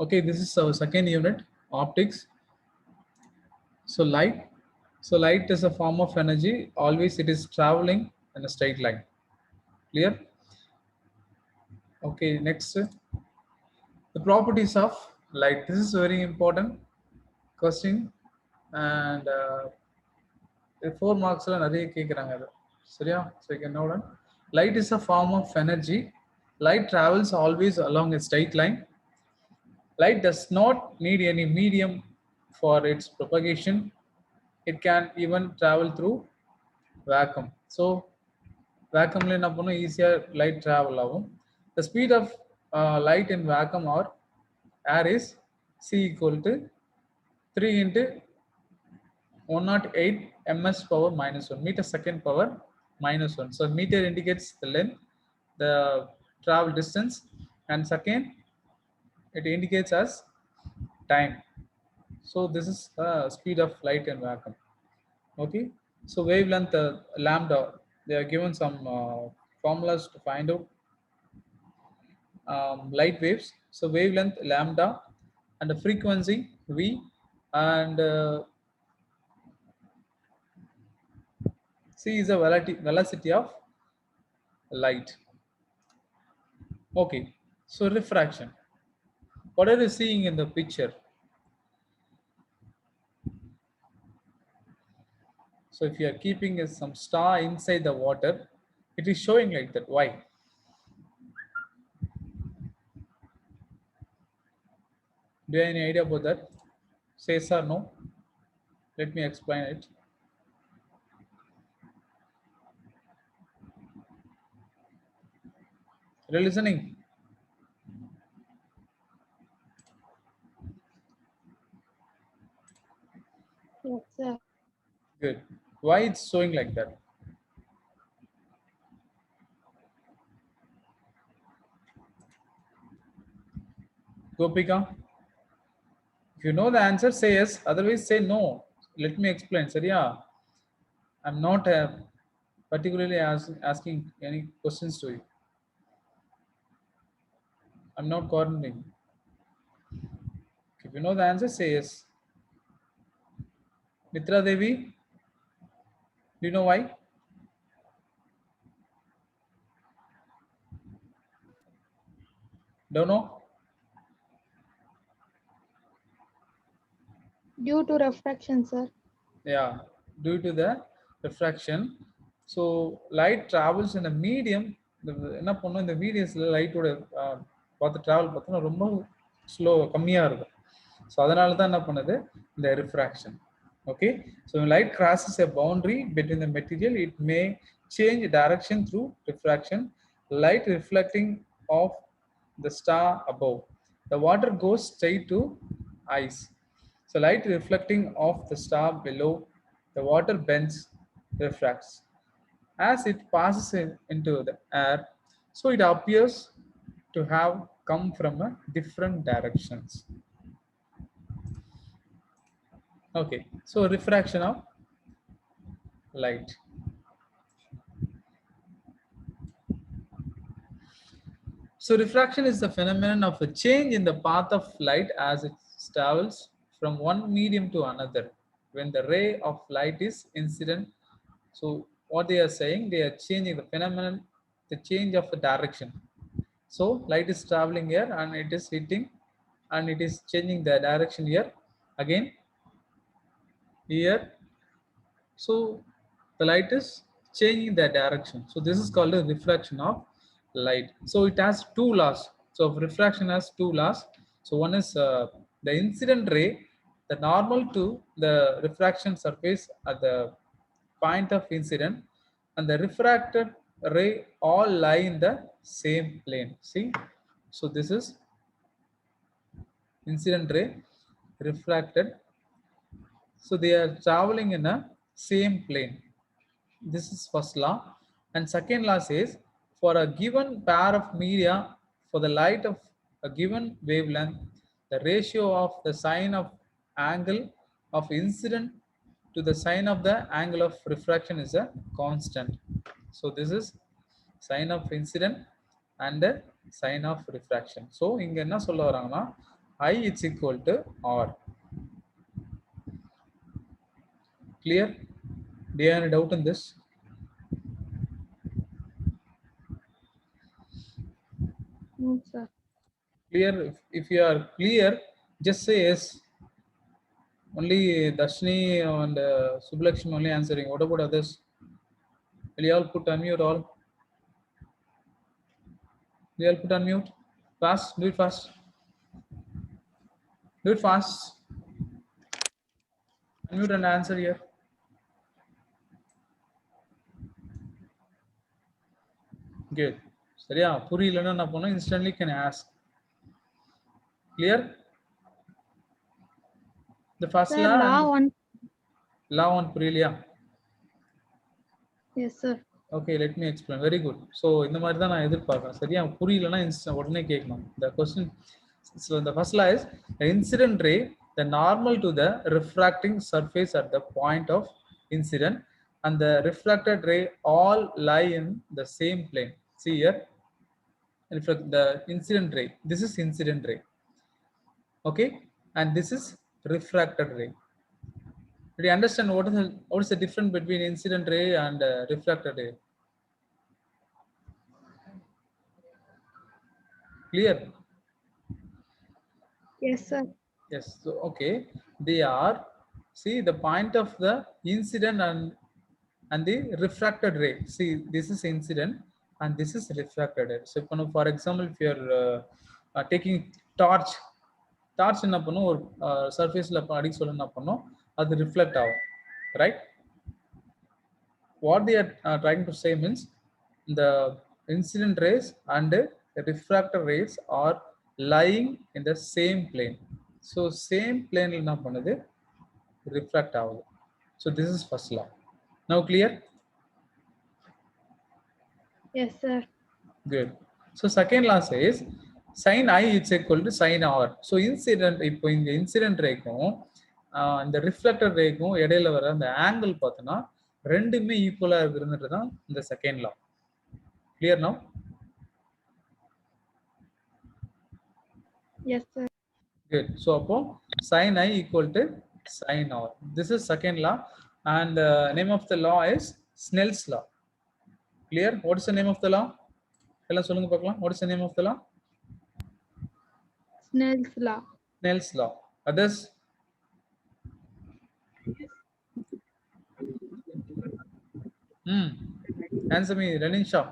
Okay, this is our second unit, optics. So light is a form of energy. Always it is traveling in a straight line. Clear? Okay, next, the properties of light. This is very important question, and 4 marks நிறைய கேட்குறாங்க அது சரியா? So you can note down. Light is a form of energy. Light travels always along a straight line. Light does not need any medium for its propagation. It can even travel through vacuum. So vacuumல என்ன பண்ணும், ஈஸியாக light travel ஆகும். The speed of light in vacuum or air is C equal to 3 into 108 ms power minus 1 meter second power minus 1. So meter indicates the length, the travel distance, and second it indicates as time. So this is speed of light in vacuum. Okay, so wavelength lambda, they are given some formulas to find out light waves. So wavelength lambda and the frequency v, and c is the velocity of light. Okay, so refraction. What are you seeing in the picture? So if you are keeping some star inside the water, it is showing like that. Why? Do you have any idea about that? Say yes or no. Let me explain it. Are you listening? Yes, sir. Good. Why it's showing like that? Gopika, if you know the answer, say yes. Otherwise, say no. Let me explain. Sariya, I'm not particularly asking any questions to you. I'm not cornering. If you know the answer, say yes. Mitra Devi, do you know why? Don't know? Due to refraction, sir. Yeah, due to the refraction. So light travels in a medium. என்ன பண்ணும், இந்த மீடியம்ஸ்ல லைட்டோட பார்த்து travel பார்த்தோன்னா ரொம்ப slow கம்மியாக இருக்கும். So அதனால தான் என்ன பண்ணுது, இந்த refraction. Okay, so when light crosses a boundary between the material, it may change direction through refraction. Light reflecting off the star above, the water goes straight to ice. So light reflecting off the star below, the water bends, refracts. As it passes into the air, so it appears to have come from a different directions. Okay, so refraction of light. So refraction is the phenomenon of a change in the path of light as it travels from one medium to another. When the ray of light is incident, so what they are saying, they are changing the phenomenon, the change of the direction. So light is traveling here and it is hitting and it is changing the direction here, again here. So the light is changing the direction. So this is called a reflection of light. So it has two laws. So refraction has two laws. So one is the incident ray, the normal to the refraction surface at the point of incident, and the refracted ray all lie in the same plane. See, so this is incident ray, refracted. So they are traveling in a same plane. This is first law. And second law says, for a given pair of media, for the light of a given wavelength, the ratio of the sine of angle of incident to the sine of the angle of refraction is a constant. So this is sine of incident and the sine of refraction. So இங்க என்ன சொல்ல வராங்கன்னா, I is equal to R. Clear? Do you have any doubt in this? No, sir. Clear? If you are clear, just say yes. Only Dashni and Subhlakshmi only answering. What about others? Will you all put unmute all? Will you all put unmute? Fast, do it fast. Do it fast. Unmute and answer here. Good. சரியா புரியலன்னா என்ன பண்ணணும் instantly can ask. Clear? The first Sir, law law and one. law one புரியலையா? Yes, sir. Okay, let me explain. Very good. So இந்த மாதிரி தான் நான் எதிர்பார்க்கிறேன். சரியா புரியலன்னா உடனே கேட்கணும். The question, so the first law is the incident ray, the normal to the refracting surface at the point of incident, and the refracted ray all lie in the same plane. See here, reflect the incident ray. This is incident ray. Okay, and this is refracted ray. Do you understand what is the difference between incident ray and refracted ray? Clear? Yes, sir. Yes. So okay, they are, see the point of the incident and the refracted ray. See, this is incident and this is refracted ray. So for example, if you are taking torch என்ன பண்ணும் ஒரு சர்ஃபேஸ்ல அடிக்க சொல்ல என்ன பண்ணும் அது reflect ஆகும், right? What they are trying to say means the incident rays and the refracted rays are lying in the same plane. So same plane என்ன பண்ணுது refract ஆகுது. So this is first law. Now clear? Yes, sir. Good. So second law says sin I is equal to sin R. So incident, இப்போ இந்த incident rayக்கும் இந்த reflected rayக்கும் இடையில வர அந்த angle பார்த்தோன்னா ரெண்டுமே ஈக்குவலா இருக்குன்றது தான் இந்த second law. Clear now? Yes, sir. Good. So அப்போ sin I equal to sin R. This is second law and the name of the law is Snell's law. Clear? What is the name of the law? எல்லாம் சொல்லுங்க பார்க்கலாம். What is the name of the law? Snell's law. Snell's law. Others? Answer me, Renin Shah.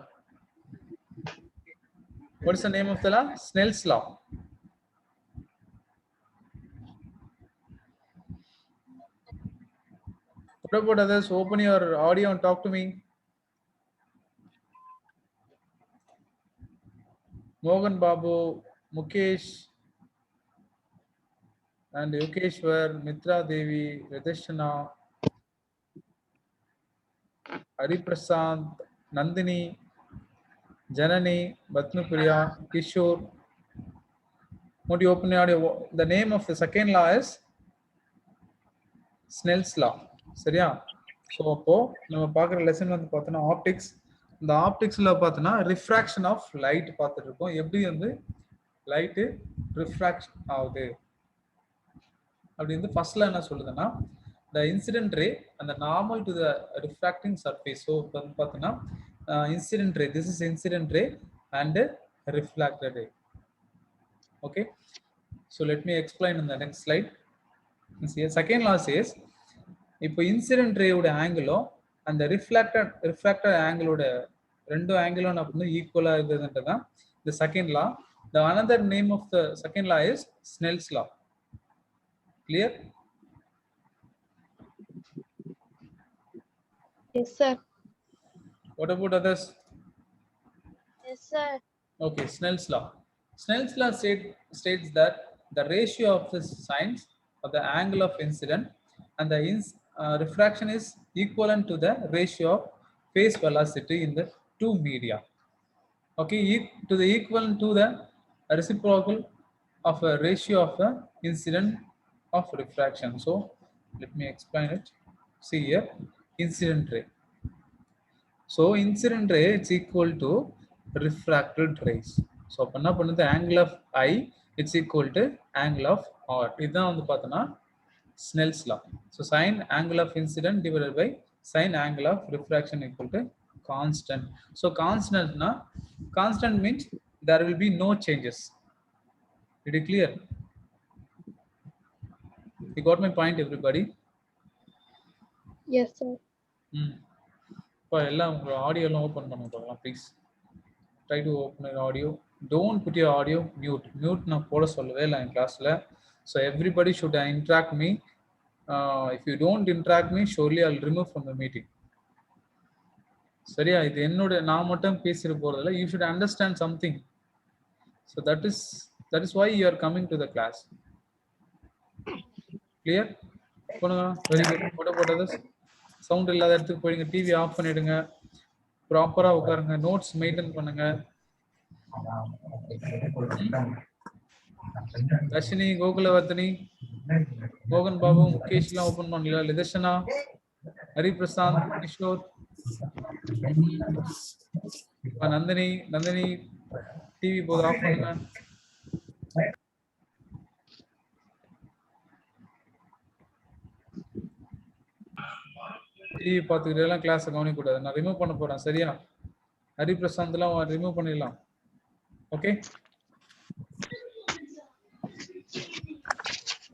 What is the name of the law? Snell's law. What about others? Open your audio and talk to me. Mohan Babu, Mukesh, and Yokeshwar, Mitra Devi, Radeshana, Hari Prasad, Nandini, Janani, Batnupriya, Kishore. What do you open your audio? The name of the second law is Snell's law. சரியா? So அப்போ நம்ம பார்க்குற lesson வந்து பார்த்தோன்னா optics. இந்த ஆப்டிக்ஸில் பார்த்தோன்னா refraction of light பார்த்துட்டு இருக்கோம். எப்படி வந்து லைட்டு ரிஃப்ராக்ஷன் ஆகுது அப்படின்னு ஃபர்ஸ்ட்ல என்ன சொல்லுதுன்னா the incident ray and the normal to the refracting surface. So இப்போ வந்து பார்த்தோன்னா incident ray, this is incident ray and refracted ray. Okay, so let me explain in the next slide. See, second law says இப்போ incident ரேயோட ஆங்கிளோ அந்த refracted ஆங்கிளோட ரெண்டு ஆங்கிளும் அப்படின்னு ஈக்குவலா இருக்குதுன்றதான் the second law. The another name of the second law is Snell's law. Clear? Yes, sir. What about others? Yes, sir. Okay, Snell's law. Snell's law states that the ratio of the sines of the angle of incident and the refraction is equivalent to the ratio of phase velocity in the two media. Okay, to the equivalent to the reciprocal of a ratio of the incident of refraction. So let me explain it. See here, incident ray. So incident ray is equal to refracted rays. So அப்ப என்ன பண்ணுது, angle of I it's equal to angle of R. இதுதான் வந்து பார்த்தோன்னா Snell's law. So sin angle of incident divided by sin angle of refraction equal to constant. So constant means there will be no changes. Is it clear? You got my point, everybody? Yes, sir. இப்போ எல்லாம் உங்களோட ஆடியோலாம் open பண்ண பார்க்கலாம் please. Try to open your audio. Don't put your audio mute. Mute நான் போட சொல்லவே இல்லை என் கிளாஸில். So everybody should interact me. If you don't interact me, surely I'll remove from the meeting. சரியா? இது என்னோட நான் மட்டும் பேசிட்டு போறதில்ல. You should understand something. So that is why you are coming to the class. Clear? போடுங்க. Very good. What about others? Sound இல்லாத இடத்துக்கு போயிடுங்க. டிவி ஆஃப் பண்ணிடுங்க. ப்ராப்பரா உட்காருங்க. நோட்ஸ் மெயின்டைன் பண்ணுங்க. தர்ஷினி, கோகுலவர்த்தினி, மோகன் பாபு, முகேஷ்லாம் ஓபன் பண்ணல. லிதர்ஷனா, ஹரிபிரசாந்த், கிஷோர், நந்தினி டிவி போது ஆஃப் பண்ணுங்க. டிவி பார்த்துக்கிட்டு எல்லாம் கிளாஸ் கவனிக்க கூடாது. நான் ரிமூவ் பண்ண போறேன். சரியா? ஹரிபிரசாந்த்லாம் ரிமூவ் பண்ணிடலாம். Okay,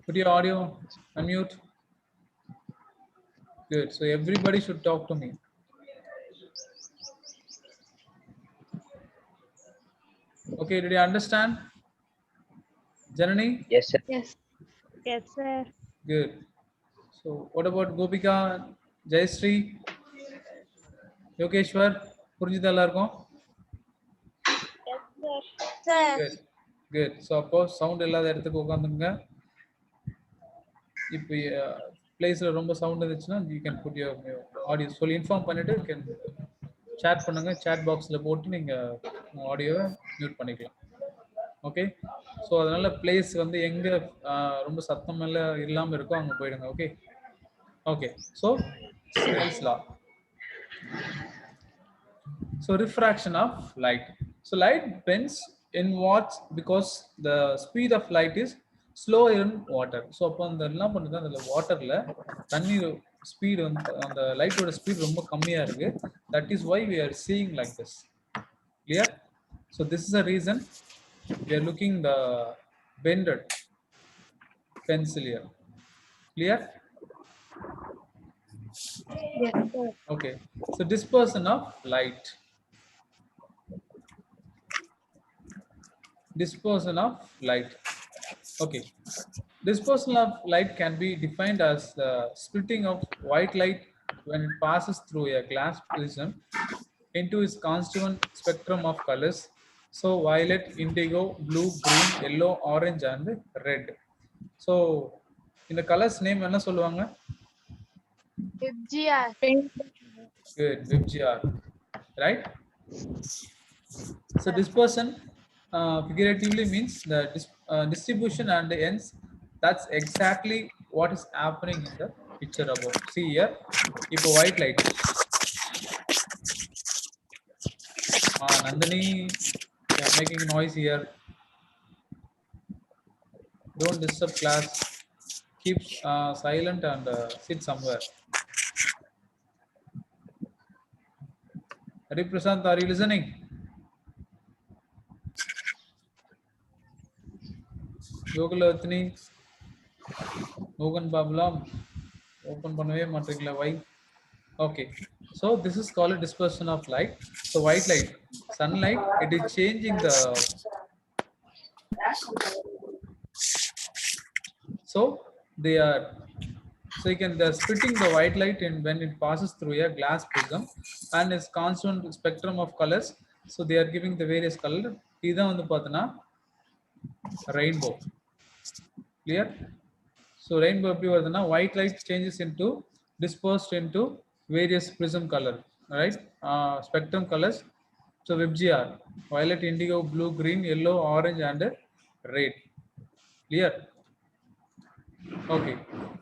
put your audio unmute. Good. So everybody should talk to me. Okay, did you understand? Janani? Yes, sir. Yes. Yes, sir. Good. So what about Gopika, Jayashree, Yogeshwar? புரிஞ்சுதா எல்லாருக்கும்? Yes, sir. Sir. Good. Good. So அப்போ sound இல்லாத இடத்துக்கு உட்காந்துங்க. இப்போ பிளேஸ்ல ரொம்ப sound இருந்துச்சுன்னா you can put your audio. சொல்லி இன்ஃபார்ம் பண்ணிட்டு you can chat பண்ணுங்க. chat பாக்ஸ்ல போட்டு நீங்க ஆடியோவை மியூட் பண்ணிக்கலாம். ஓகே, ஸோ அதனால பிளேஸ் வந்து எங்க ரொம்ப சத்தம் எல்லாம் இல்லாம இருக்கோ அங்க போயிடுங்க. Okay okay. So Snell's law. So refraction of light. So light bends inwards because the speed of light is slower in water. So அப்போ அந்த என்ன பண்ணுது, அந்த வாட்டர்ல தண்ணீர் ஸ்பீடு வந்து அந்த லைட்டோட ஸ்பீட் ரொம்ப கம்மியா இருக்கு. That is why we are seeing like this. Clear? So this is the reason we are looking the bended pencil here. Clear? Yes, sir. Okay. So dispersion of light. Dispersion of light. Okay. Dispersion of light can be defined as the splitting of white light when it passes through a glass prism into its constituent spectrum of colors. So violet, indigo, blue, green, yellow, orange and red. So in the colors name என்ன சொல்லுவாங்க? FGR. Good, FGR. Right? So dispersion figuratively means the distribution and the ends. That's exactly what is happening in the picture above. See here, இப்போ white light. Nandini, you are making noise here. Don't disturb class. Keep silent and sit somewhere. Hari Prasant, are you listening? Yogalatni, Mogan Bablam, open பண்ணவே மாட்டீங்களா? Why? Okay, so this is called a dispersion of light. So white light, sunlight, it is changing the, so they are, so you can, they're splitting the white light in when it passes through a glass prism and its constant spectrum of colors. So they are giving the various color. இதான் வந்து பார்த்தனா rainbow. Clear? So rainbow எப்படி வருதுன்னா, white light changes into, dispersed into various prism color, right? Spectrum colors. So FGR, violet, indigo, blue, green, yellow, orange and red. Clear? Okay.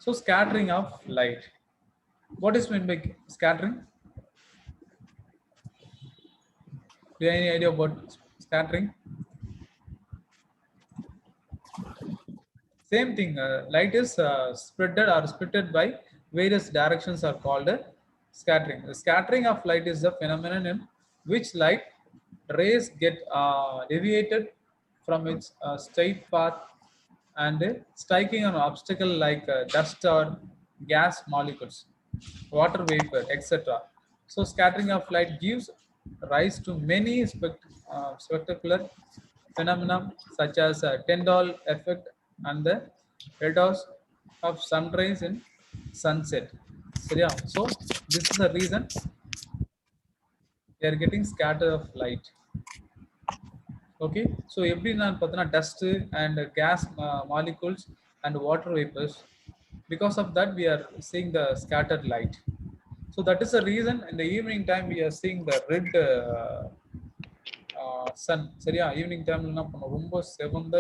So scattering of light. What is meant by scattering? Do you have any idea about scattering? Same thing, light is spreaded or splitted by various directions are called scattering. The scattering of light is the phenomenon in which light rays get deviated from its straight path and striking an obstacle like dust or gas molecules, water vapor, etc. So scattering of light gives rise to many spectacular phenomena such as Tyndall effect and the redox of sunrise and sunset. So, yeah, so this is the reason they are getting scatter of light. Okay, so every நான் பார்த்தனா dust and gas molecules and water vapors, because of that we are seeing the scattered light. So that is the reason in the evening time we are seeing the red sun. சரியா, evening டைம்ல என்ன பண்ணும், ரொம்ப செவந்த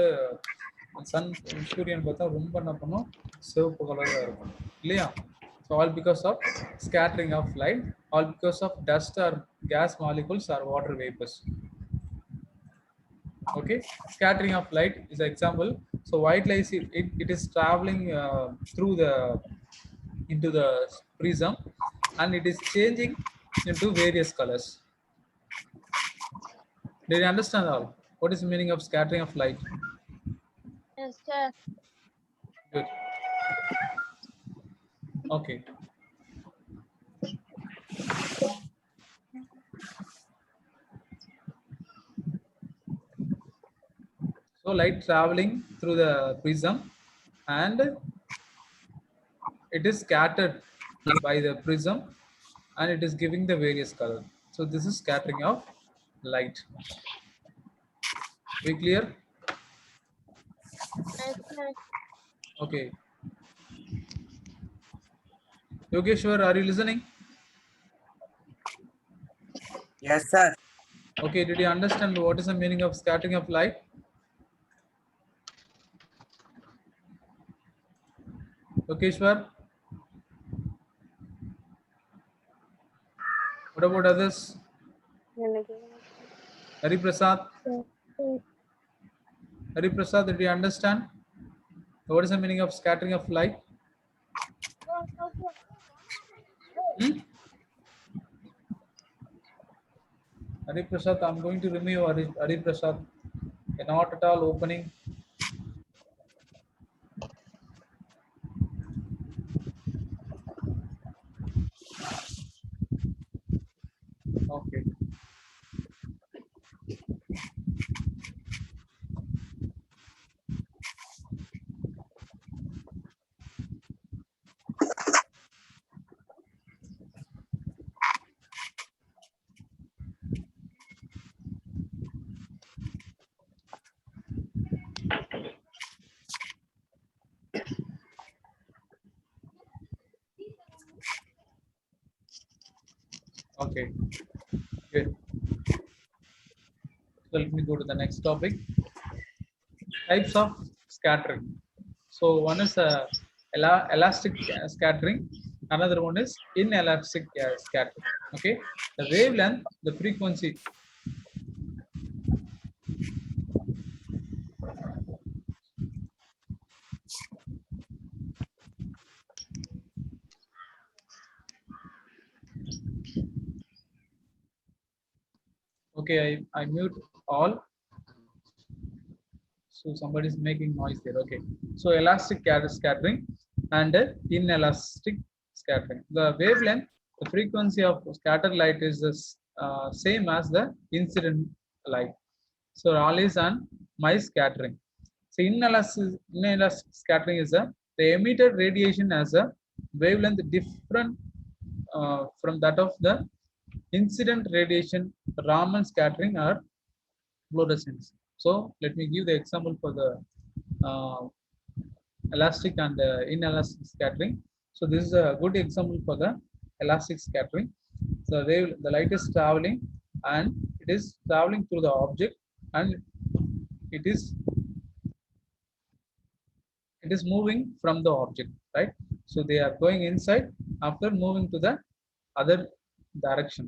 Sun சூரியன் பார்த்தா ரொம்ப என்ன பண்ணும், சிவப்பு கலராக இருக்கும் இல்லையா. So all because of scattering of light, all because of dust or gas molecules or water vapours. Okay, scattering of light is an example. So white light it is traveling through the into the prism and it is changing into various colors. Do you understand all? What is the meaning of scattering of light? Yes, sir. Good. Okay. So light traveling through the prism and it is scattered by the prism and it is giving the various color. So this is scattering of light. We clear? Yes, sir. Okay. Yogeshwar, are you listening? Yes, sir. Okay, did you understand what is the meaning of scattering of light? Yogeshwar? What about others? Hari Prasad? Hari Prasad, did you understand? What is the meaning of scattering of light? Hmm? Hari Prasad, I'm going to remove Hari Prasad. You're not at all opening. Okay. Okay. Good. So let me go to the next topic. Types of scattering. So one is elastic scattering. Another one is inelastic scattering. Okay. The wavelength, the frequency. Okay, I mute all. So somebody is making noise there. Okay. So elastic scattering and inelastic scattering. The wavelength, the frequency of scattered light is the same as the incident light. So all is on my scattering. So inelastic scattering is the emitted radiation has a wavelength different from that of the incident radiation, Raman scattering or fluorescence. So let me give the example for the elastic and inelastic scattering. So this is a good example for the elastic scattering. So the light is traveling and it is traveling through the object and it is moving from the object, right? So they are going inside after moving to the other direction.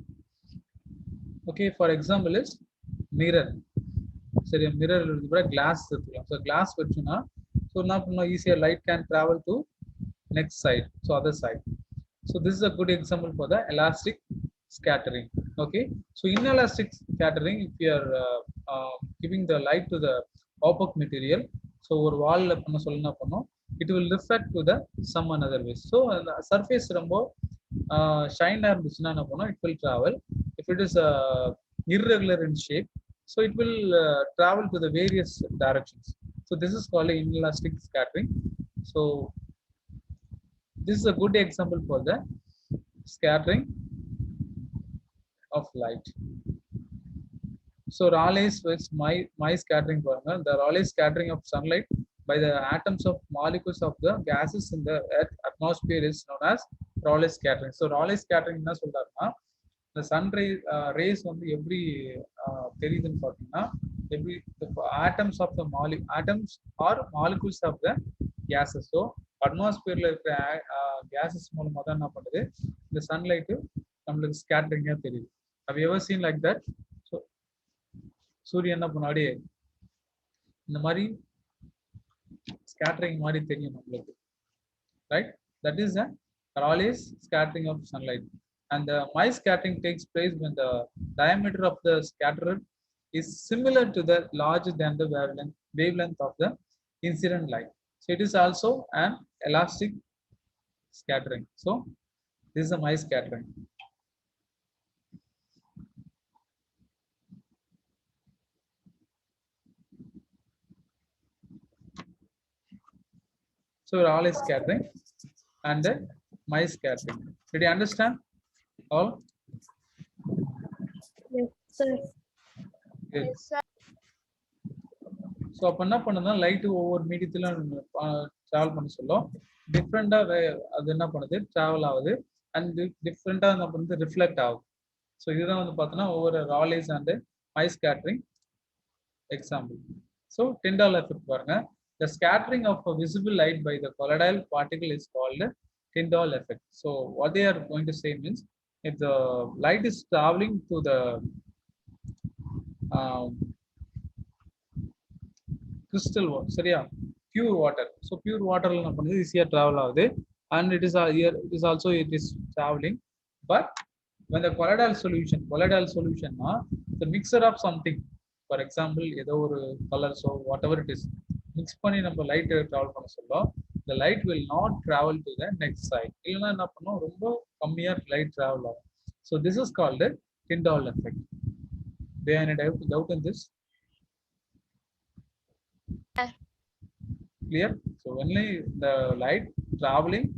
Okay, for example is mirror. சரி, mirror இருக்கிற class இருக்கலாம். So class வச்சுன்னா So now easier light can travel to next side, so other side. So this is a good example for the elastic scattering. Okay, so inelastic scattering, if you are giving the light to the opaque material, so ஒரு வால்ல பண்ண சொல்லனா பண்ணோம், it will reflect to the some another way. So the surface ரொம்ப shine இருந்துச்சுன்னா என்ன பண்ணும், it will travel. If it is irregular in shape, so it will travel to the various directions. So this is called inelastic scattering. So this is a good example for the scattering of light. So Raleigh's with my scattering formula, the Raleigh's scattering of sunlight by the atoms of molecules of the gases in the Earth atmosphere is known as Raleigh's scattering. So Raleigh's scattering என்ன சொல்றாருன்னா, the sun rays வந்து எப்படி தெரியுதுன்னு பார்த்தீங்கன்னா, every the atoms of the atoms or molecules of the gases. So அட்மாஸ்பியர்ல இருக்கிற gases மூலமா தான் என்ன பண்ணுது, இந்த சன்லைட் நம்மளுக்கு ஸ்கேட்டரிங்கா தெரியுது. Have you ever seen like that? So சூரியன் என்ன முன்னாடி இந்த மாதிரி ஸ்கேட்டரிங் மாதிரி தெரியும் நம்மளுக்கு, right? That is a Raleigh's scattering of sunlight. And the my scattering takes place when the diameter of the scatterer is similar to the larger than the wavelength of the incident light. So it is also an elastic scattering. So this is a my scattering. So Raleigh's scattering and then my scattering. Did you understand all? Yes, sir. Good. Yes, sir. So அப்போ என்ன பண்ணுதுன்னா, light ஒவ்வொரு மீடியத்திலும் travel பண்ண சொல்லும், டிஃப்ரெண்டாக அது என்ன பண்ணுது, ட்ராவல் ஆகுது, அண்ட் டிஃப்ரெண்டாக என்ன பண்ணுது, ரிஃப்ளெக்ட் ஆகுது. ஸோ இதுதான் வந்து பார்த்தோன்னா ஒவ்வொரு Rayleigh's and Mie scattering example. So Tyndall effect பாருங்க, the scattering of a visible light by the colloidal particle is called Tyndall effect. So what they are going to say means, if the light is traveling to the crystal water, சரியா, pure water, so pure water என்ன பண்ணுது, ஈஸியா travel ஆகுது, and it is here, it is also it is traveling. But when the colloidal solution na, the mixer of something, for example ஏதோ ஒரு colors or whatever it is mix பண்ணி நம்ம light travel பண்ண சொல்லும், the light will not travel to the next side. இல்லைன்னா என்ன பண்ணும், ரொம்ப கம்மியா லைட் டிராவல் ஆகும். So this is called the Tyndall effect. Do you have any doubt in this? Clear? So only the light traveling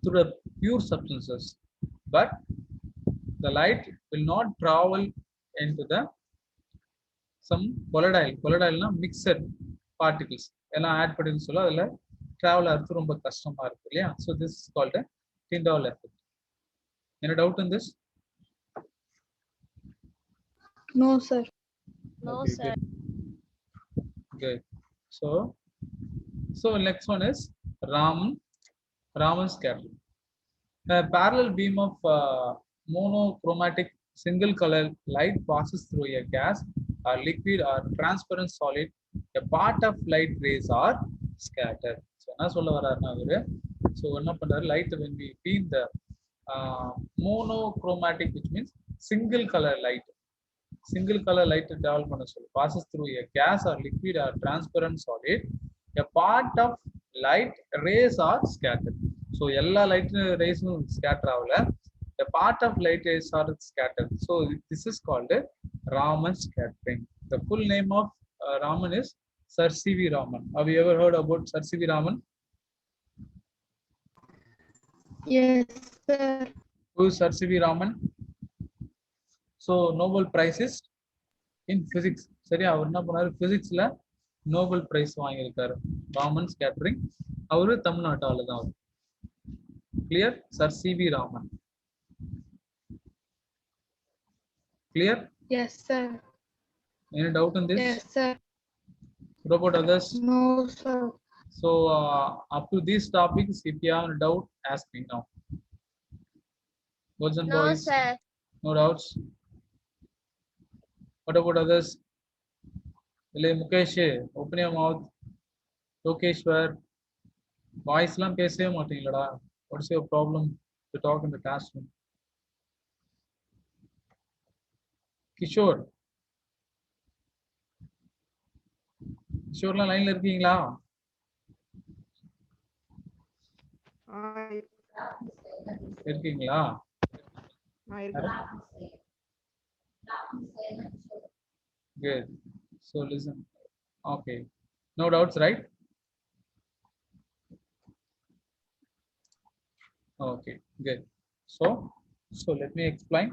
through the pure substances, but the light will not travel into the some colloidal na mixed particles எல்லாம் add பண்ணி சொல்ல, அதுல travel ஆகிறது ரொம்ப கஷ்டமா இருக்கு இல்லையா. So this is called a Tyndall effect. Any doubt in this? No, sir. No, Okay, sir. good. So next one is Raman scattering. A parallel beam of monochromatic single color light passes through a gas or liquid or transparent solid. A part of light rays are scattered. So என்ன சொல்ல வர்றாருன்னா அவரு, so என்ன பண்றாரு, light when we beam the monochromatic, which means single color light travel பண்ண சொல்லு, passes through a gas or liquid or transparent solid, a part of light rays are scattered. So எல்லா light rays scatter ஆகல, a part of light rays are scattered. So this is called Raman scattering. The full name of Raman is Sir C.V. Raman. Have you ever heard about Sir C.V. Raman? Yes, sir. Who is Sir C.V. Raman? So Nobel Prize is in physics. சரியா, அவர் என்ன பண்ணாரு, பிசிக்ஸ்ல Nobel prize வாங்கியிருக்காரு. Raman scattering, அவரு தமிழ்நாட்டு ஆளு தான் அவர். Clear? Sir C.V. Raman. Clear? Yes, sir. Any doubt in this? Yes, sir. What about others? No, sir. So up to these topics, if you have a doubt, ask me now. Boys and No, boys, sir. no doubts. What about others? Mukesh, open your mouth. Lokeshwar வாய்ஸ்லாம் பேசவே மாட்டீங்களடா. What's your problem to talk in the classroom? Kishore, கிஷோர்லாம் லைன்ல இருக்கீங்களா? இருக்கீங்களா? Good. So listen. Okay. No doubts, right? Okay, good. So let me explain.